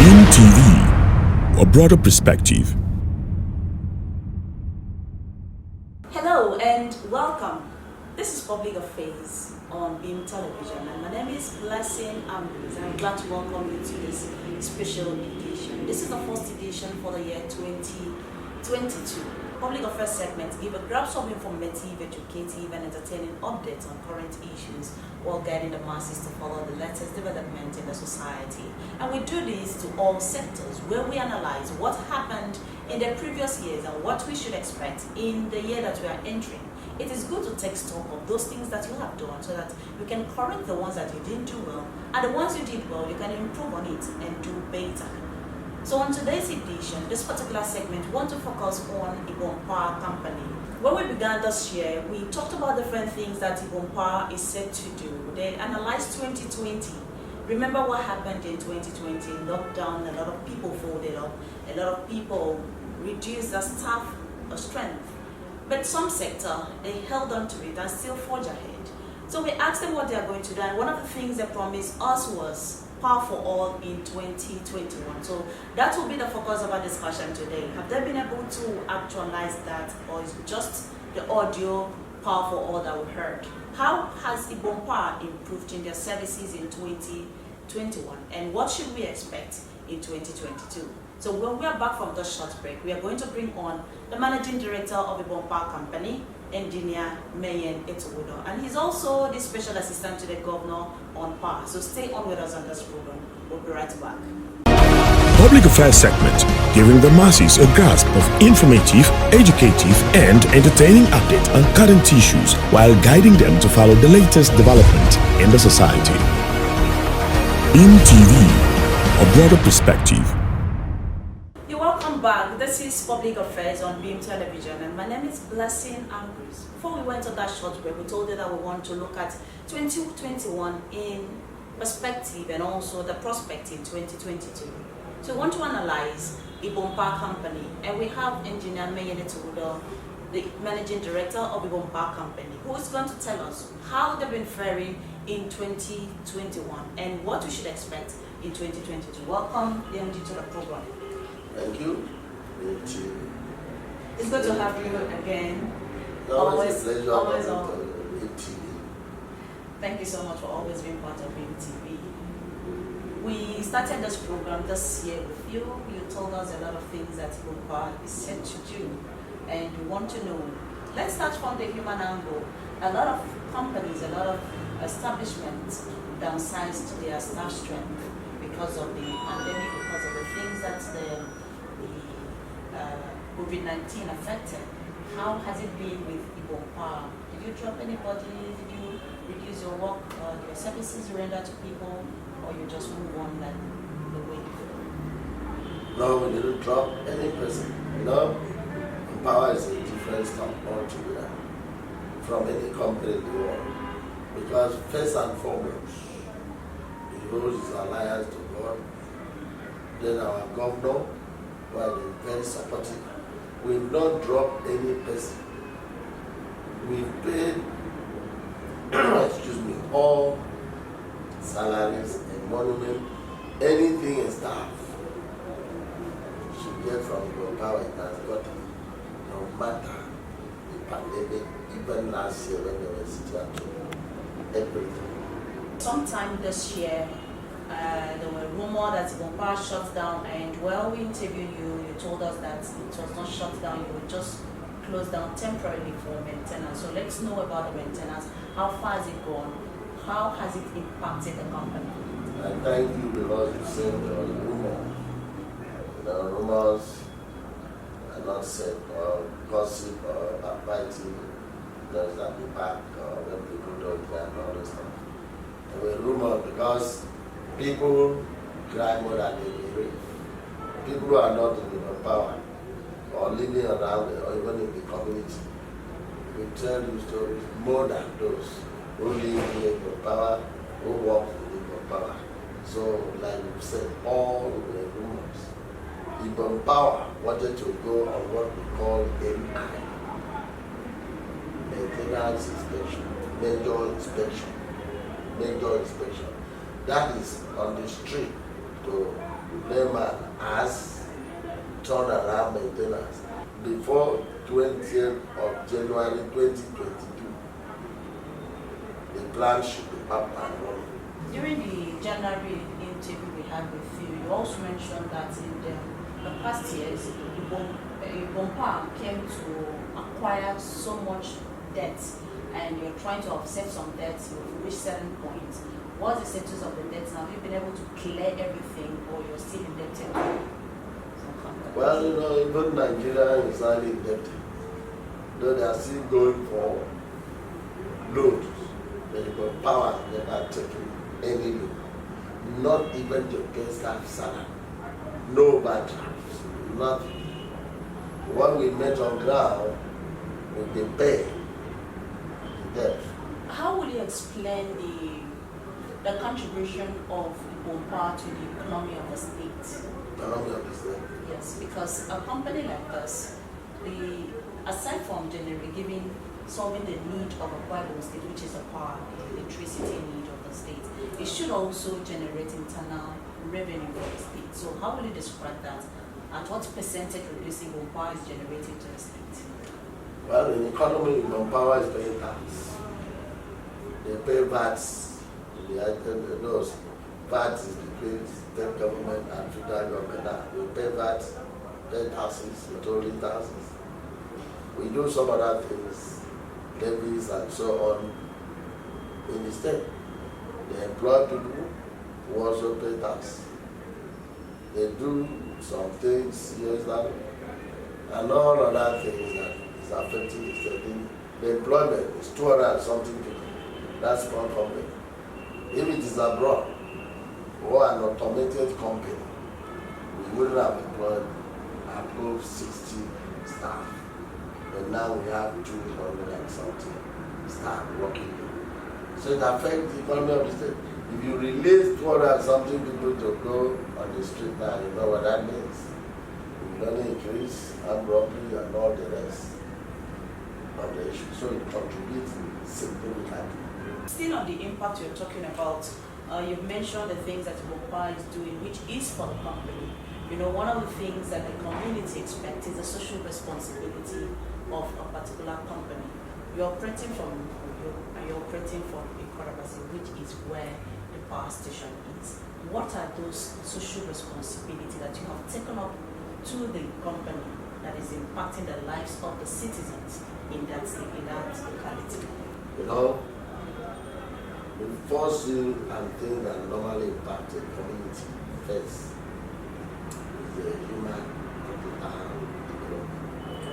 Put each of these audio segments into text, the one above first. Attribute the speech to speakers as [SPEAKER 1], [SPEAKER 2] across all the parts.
[SPEAKER 1] Beam TV, a broader perspective.
[SPEAKER 2] Hello and welcome. This is Public Affairs on Beam Television, and my name is Blessing Ambrose. I'm glad to welcome you to this special edition. This is the first edition for the year 2022. Public Affairs segments give a grasp of informative, educative, and entertaining updates on current issues while guiding the masses to follow the latest development in the society. And we do this to all sectors, where we analyze what happened in the previous years and what we should expect in the year that we are entering. It is good to take stock of those things that you have done so that you can correct the ones that you didn't do well, and the ones you did well, you can improve on it and do better. So on today's edition, this particular segment, we want to focus on Ibom Power Company. When we began this year, we talked about different things that Ibom Power is set to do. They analyzed 2020. Remember what happened in 2020? Lockdown, a lot of people folded up, a lot of people reduced their staff strength. But some sector, they held on to it and still forged ahead. So we asked them what they are going to do, and one of the things they promised us was Power for All in 2021. So that will be the focus of our discussion today. Have they been able to actualize that, or is it just the audio Power for All that we heard? How has Ibom Power improved in their services in 2021, and what should we expect in 2022? So when we are back from the short break, we are going to bring on the Managing Director of Ibom Power Company, Engineer Meyen Etukudo, and he's also the Special Assistant to the Governor on Power. So stay on with us on this program. We'll be right back.
[SPEAKER 1] Public Affairs segment, giving the masses a grasp of informative, educative, and entertaining updates on current issues while guiding them to follow the latest development in the society. Beam TV, a broader perspective.
[SPEAKER 2] Welcome back. This is Public Affairs on Beam Television, and my name is Blessing Ambrose. Before we went on that short break, we told you that we want to look at 2021 in perspective and also the prospect in 2022. So we want to analyze Ibom Power Company, and we have Engineer Meyen Etukudo, the Managing Director of Ibom Power Company, who is going to tell us how they've been faring in 2021 and what we should expect in 2022. Welcome, DMG, to the program.
[SPEAKER 3] Thank you.
[SPEAKER 2] It's good to have you again.
[SPEAKER 3] Always a pleasure.
[SPEAKER 2] Always on. Thank you so much for always being part of Beam TV. We started this program this year with you. You told us a lot of things that Ibom Power is set to do, and we want to know. Let's start from the human angle. A lot of companies, a lot of establishments downsized their staff strength because of the pandemic, because of the things that the COVID-19 affected. How has it been with Ibom Power? Did you drop anybody? Did you reduce your work, your services rendered to people, or you just move on like the way you feel?
[SPEAKER 3] No, we didn't drop any person. No, Power is a different stuff altogether from any company in the world. Because first and foremost, the role is alliance to God. Then our governor, who are very supportive. We've not dropped any person. We've paid, all salaries, emolument, anything in staff should get from Ibom Power. It has got it. No matter the pandemic, even last year when there was situation, everything.
[SPEAKER 2] Sometime this year, there were rumors that Ibom Power shut down, and while we interviewed you, you told us that it was not shut down, you would just close down temporarily for maintenance. So let's know about the maintenance. How far has it gone? How has it impacted the company?
[SPEAKER 3] I thank you because you said there was rumors. The rumors are not said or gossip or backbiting. There's at the back when people don't get all this stuff. There were rumors because people cry more than they pray. People who are not in Ibom Power or living around it, or even in the community, we tell you stories more than those who live in Ibom Power, who work in Ibom Power. So, like we said, all the rumors. Ibom Power wanted to go on what we call MI, maintenance inspection, major inspection. That is on the street to the layman has turnaround maintenance before 20th of January 2022. The plan should be up and running.
[SPEAKER 2] During the January interview we had with you, you also mentioned that in the past years, Ibom came to acquire so much debt, and you're trying to offset some debts. You've reached certain points. What's the status of the debts now? Have you been able to clear everything, or you're still indebted?
[SPEAKER 3] Well, even Nigeria is highly indebted. Though they are still going for loans, the power never taken any loan, not even to pay staff salary, no bad drafts, nothing. What we met on ground, we pay the debt.
[SPEAKER 2] How will you explain the contribution of Ibom to the economy of the state?
[SPEAKER 3] Economy of the state?
[SPEAKER 2] Yes, because a company like this, aside from generally solving the need of Akwa state, which is a power, the electricity need of the state, it should also generate internal revenue for the state. So how will you describe that? At what percentage reducing Ibom is generating to the state?
[SPEAKER 3] Well, in the economy, Ibom is paying tax. They pay VATs. Those VAT is between state government and federal government. We pay VAT, pay taxes, withholding taxes. We do some other things, levies and so on in the state. They employ people who also pay tax. They do some things, and all other things that is affecting the state. The employment is 200 and something people. That's one company. If it is abroad or an automated company, we wouldn't have employed above 60 staff. But now we have 200 and something staff working. So it affects the economy of the state. If you release 200 and something people to go on the street now, you know what that means. You will only increase armed robbery and all the rest of the issue. So it contributes significantly.
[SPEAKER 2] Still on the impact you're talking about, you've mentioned the things that Ibom is doing, which is for the company. One of the things that the community expects is the social responsibility of a particular company. You're operating from Ibomites, which is where the power station is. What are those social responsibilities that you have taken up to the company that is impacting the lives of the citizens in that locality?
[SPEAKER 3] The first thing and thing that normally impacts a community first is the human capital development.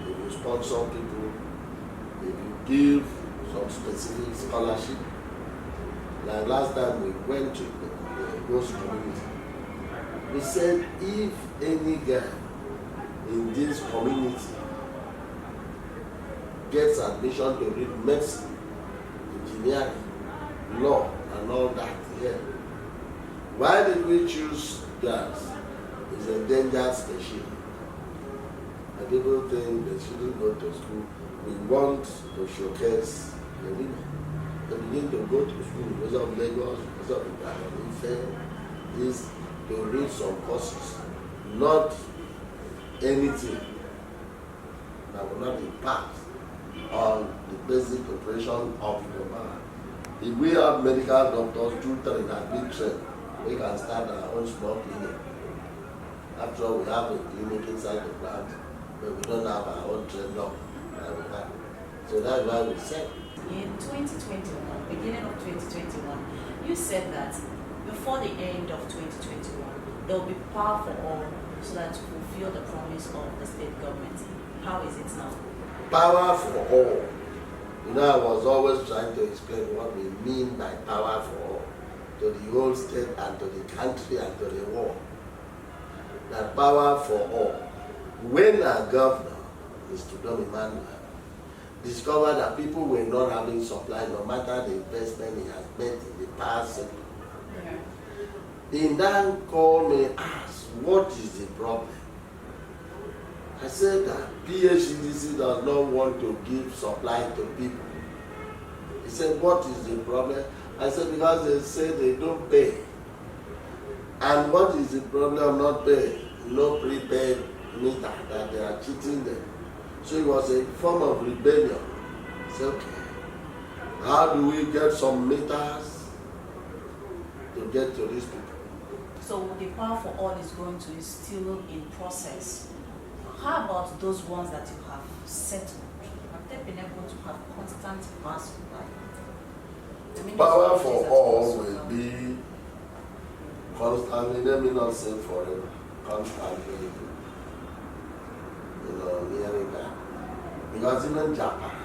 [SPEAKER 3] If you sponsor people, if you give some specific scholarship, like last time we went to the Ghost community, we said if any girl in this community gets admission to read medicine, engineering, law and all that here. Why did we choose girls? It's a dangerous species. And people think they shouldn't go to school. We want to showcase the women. They begin to go to school because of Lagos, because of Ife, is to read some courses, not anything that will not impact on the basic operation of the man. If we have medical doctors, 2-3 that big trained, we can start our own small clinic. After all, we have a clinic inside the plant, but we don't have our own trained doctor. So that's why we said.
[SPEAKER 2] In 2021, beginning of 2021, you said that before the end of 2021, there will be power for all so that to fulfill the promise of the state government. How is it now?
[SPEAKER 3] Power for all. I was always trying to explain what we mean by power for all to the whole state and to the country and to the world. That power for all. When our governor, Udom Emmanuel, discovered that people were not having supply no matter the investment he has made in the past sector, he then called me and asked, what is the problem? I said that PHEDC does not want to give supply to people. He said, what is the problem? I said, because they say they don't pay. And what is the problem not paying? No prepaid meter, that they are cheating them. So it was a form of rebellion. Say, okay, how do we get some meters to get to these people?
[SPEAKER 2] So the power for all is going to is still in process. How about those ones that you have settled? Have they been able to have constant power supply?
[SPEAKER 3] Power for all will be constantly, let me not say forever, constantly, nearing that. Because even Japan,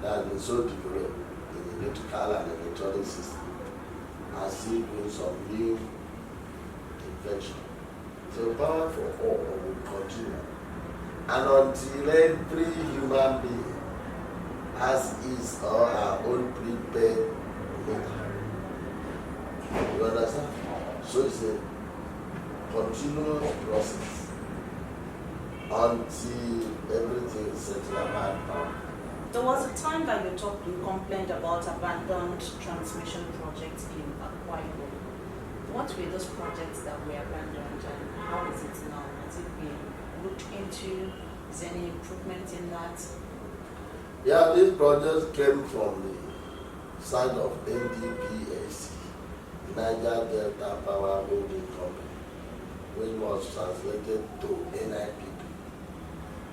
[SPEAKER 3] that has been so developed in the electrical and electronic system, has still doing some new invention. So power for all will continue. And until every human being has his or her own prepaid meter. You understand? So it's a continuous process until everything is settled about power.
[SPEAKER 2] There was a time that you complained about abandoned transmission projects in Akwa. What were those projects that were abandoned and how is it now? Has it been looked into? Is there any improvement in that?
[SPEAKER 3] Yeah, these projects came from the side of NDPAC, Niger Delta Power Holding Company, which was translated to NIPP,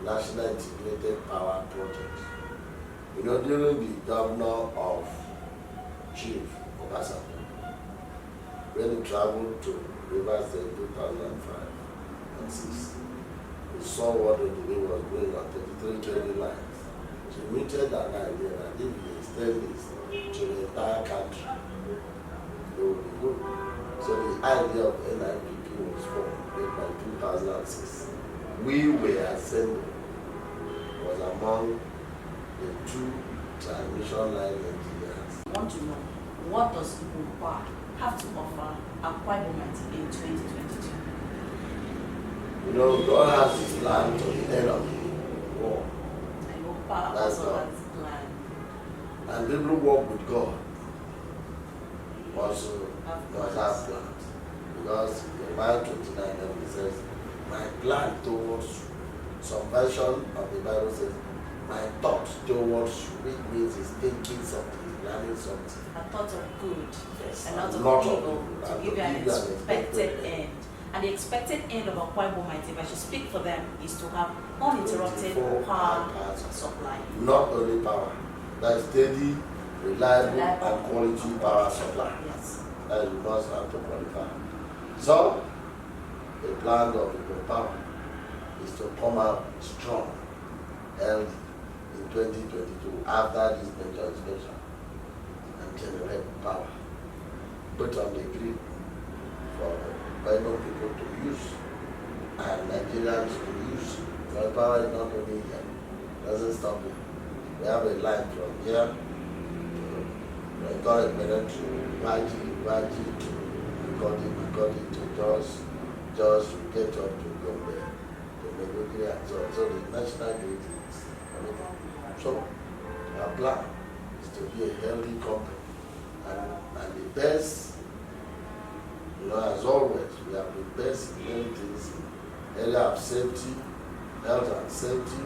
[SPEAKER 3] National Integrated Power Project. During the governor of Chief Obasanjo, when he traveled to Rivers State 2005 and 6, we saw what the delay was going on 33 kV lines. So we meted an idea that if we extend this to the entire country, it would be good. So the idea of NIPP was formed by 2006. We were assembled, was among the 2 transmission line engineers.
[SPEAKER 2] I want to know, what does Ibom have to offer Akwa Ibomites in 2022?
[SPEAKER 3] God has his plan to the end of the war.
[SPEAKER 2] I know power also has his plan.
[SPEAKER 3] And people who work with God also must have plans. Because in Meyen 29 says, my plan towards you. Some version of the Bible says, my thoughts towards you, which means he's thinking something, learning something.
[SPEAKER 2] A thought of good,
[SPEAKER 3] Yes,
[SPEAKER 2] and not of evil, to give you an expected end. And the expected end of Akwa Ibomites, if I should speak for them, is to have uninterrupted power supply.
[SPEAKER 3] Not only power, that is steady, reliable, and quality power supply.
[SPEAKER 2] Yes.
[SPEAKER 3] That you must have to qualify. So, the plan of the power is to come out strong, healthy in 2022 after this major inspection and generate power. Put on the grid for Bible people to use and Nigerians to use. The power is not only here, doesn't stop it. We have a line from here to Meyen to Waji to Akodi to just to get up to Gombe, to Megogiri and so on. So the national grid is everything. So our plan is to be a healthy company and the best. As always, we have the best in many things in area of safety, health and safety,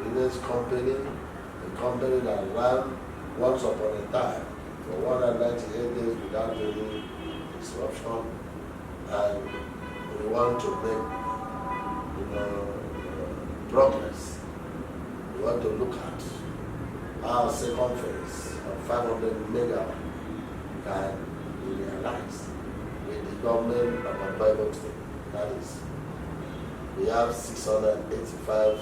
[SPEAKER 3] business company, a company that ran once upon a time for 198 days without any disruption, and we want to make progress. We want to look at our second phase of 500 megawatt can be realized with the government of a Bible state. That is, we have 685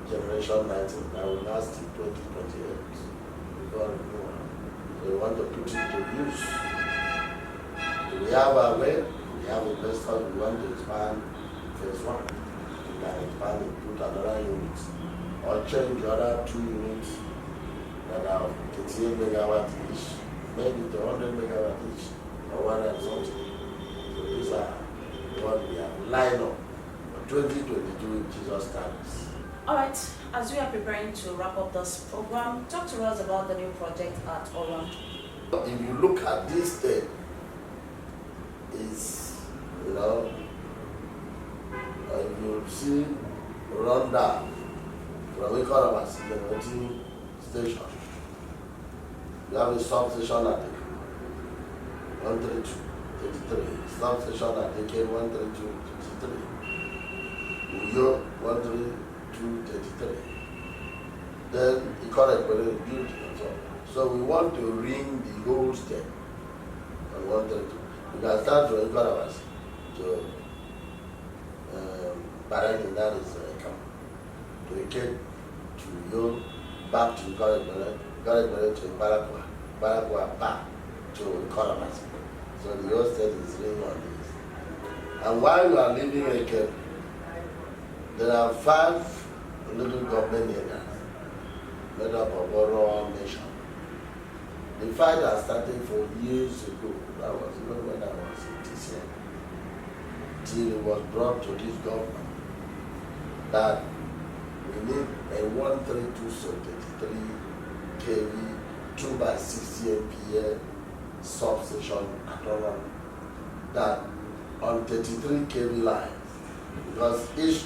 [SPEAKER 3] generation 19 that will last till 2028. So we want to put it to use. We have our way, we have investors, we want to expand phase 1. We can expand and put another unit or change the other 2 units that are 38 megawatt each, maybe to 100 megawatt each. Or 100 something. So these are what we have lined up for 2022 in Jesus Christ.
[SPEAKER 2] Alright, as we are preparing to wrap up this program, talk to us about the new project at Udom.
[SPEAKER 3] If you look at this thing, is is, if you see run down from Economist generating station, you have a substation at 132, 33, substation at AK 132, 33, Uyo 132, 33. Then Economic built and so on. So we want to ring the whole state on 132. You can start from Economist to Barani, that is to Ike, to Uyo, back to Economic to Barakwa, back to Economist. So the whole state is ringing on this. And while you are living in Ike, there are 5 local government areas made up of rural nation. The fight has started for years ago. That was even when I was in TCM. Till it was brought to this government that we need a 132 so 33 kV 2 by 60 ampere substation at all, that on 33 kV lines, because each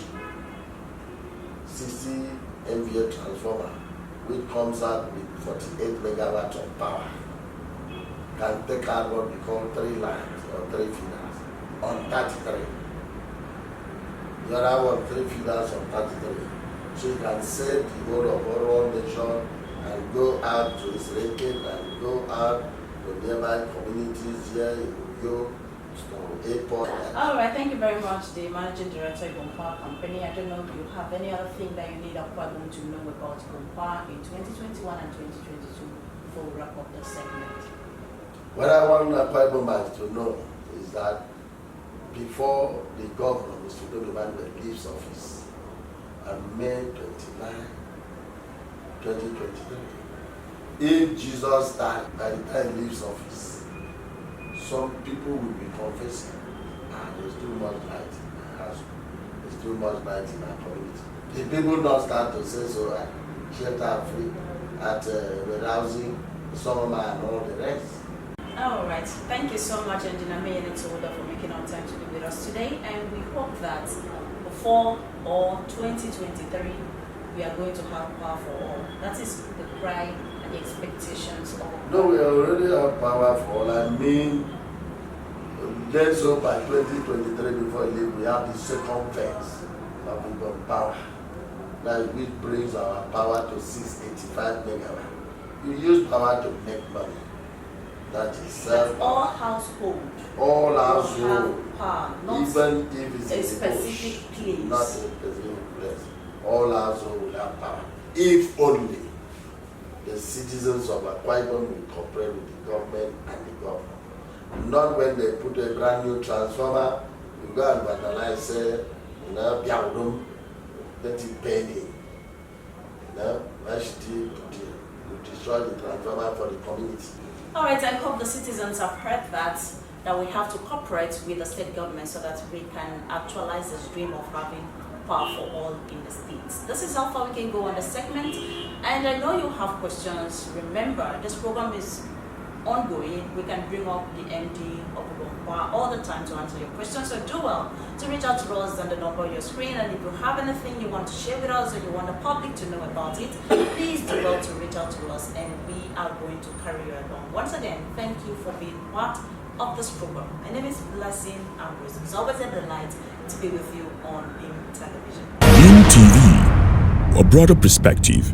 [SPEAKER 3] 60 MVA transformer, which comes out with 48 megawatts of power, can take out what we call 3 lines or 3 feeders on 33. The other one, 3 feeders on 33. So you can save the whole of rural nation and go out to Israel and go out to nearby communities here in Uyo, airport.
[SPEAKER 2] All right, thank you very much, the Managing Director of Ibom Company. I don't know if you have any other thing that you need Akwa to know about Ibom in 2021 and 2022 before we wrap up the segment.
[SPEAKER 3] What I want Akwa to know is that before the governor, Mr. Emmanuel, leaves office on May 29, 2023, if Jesus died by the time he leaves office, some people will be confessing, there's too much light in my house, there's too much light in our community. The people don't start to say so at shelter free, at housing, Solomon and all the rest.
[SPEAKER 2] All right, thank you so much, Engineer Meyen and Udom, for making our time to be with us today, and we hope that before or 2023, we are going to have power for all. That is the cry and the expectations of...
[SPEAKER 3] No, we already have power for all. I mean, let's hope by 2023, before we leave, we have the second phase of Ibom power, that which brings our power to 685 megawatts. You use power to make money. That is
[SPEAKER 2] all household.
[SPEAKER 3] All household.
[SPEAKER 2] Have power, not
[SPEAKER 3] even if it's
[SPEAKER 2] a
[SPEAKER 3] in
[SPEAKER 2] specific
[SPEAKER 3] bush,
[SPEAKER 2] place.
[SPEAKER 3] not a specific place. All household will have power. If only the citizens of Akwa Ibom will cooperate with the government and the government. Not when they put a brand new transformer, you go and vandalize, say, Udom, let it penny. Destroy the transformer for the community.
[SPEAKER 2] All right, I hope the citizens have heard that we have to cooperate with the state government so that we can actualize this dream of having power for all in the states. This is how far we can go on the segment, and I know you have questions. Remember, this program is ongoing. We can bring up the MD of Ibom all the time to answer your questions, so do well to reach out to us on the number on your screen, and if you have anything you want to share with us or you want the public to know about it, please do well to reach out to us, and we are going to carry you along. Once again, thank you for being part of this program. My name is Blessing Ambrose. It's always a delight to be with you on Beam Television.
[SPEAKER 1] Beam TV, a broader perspective.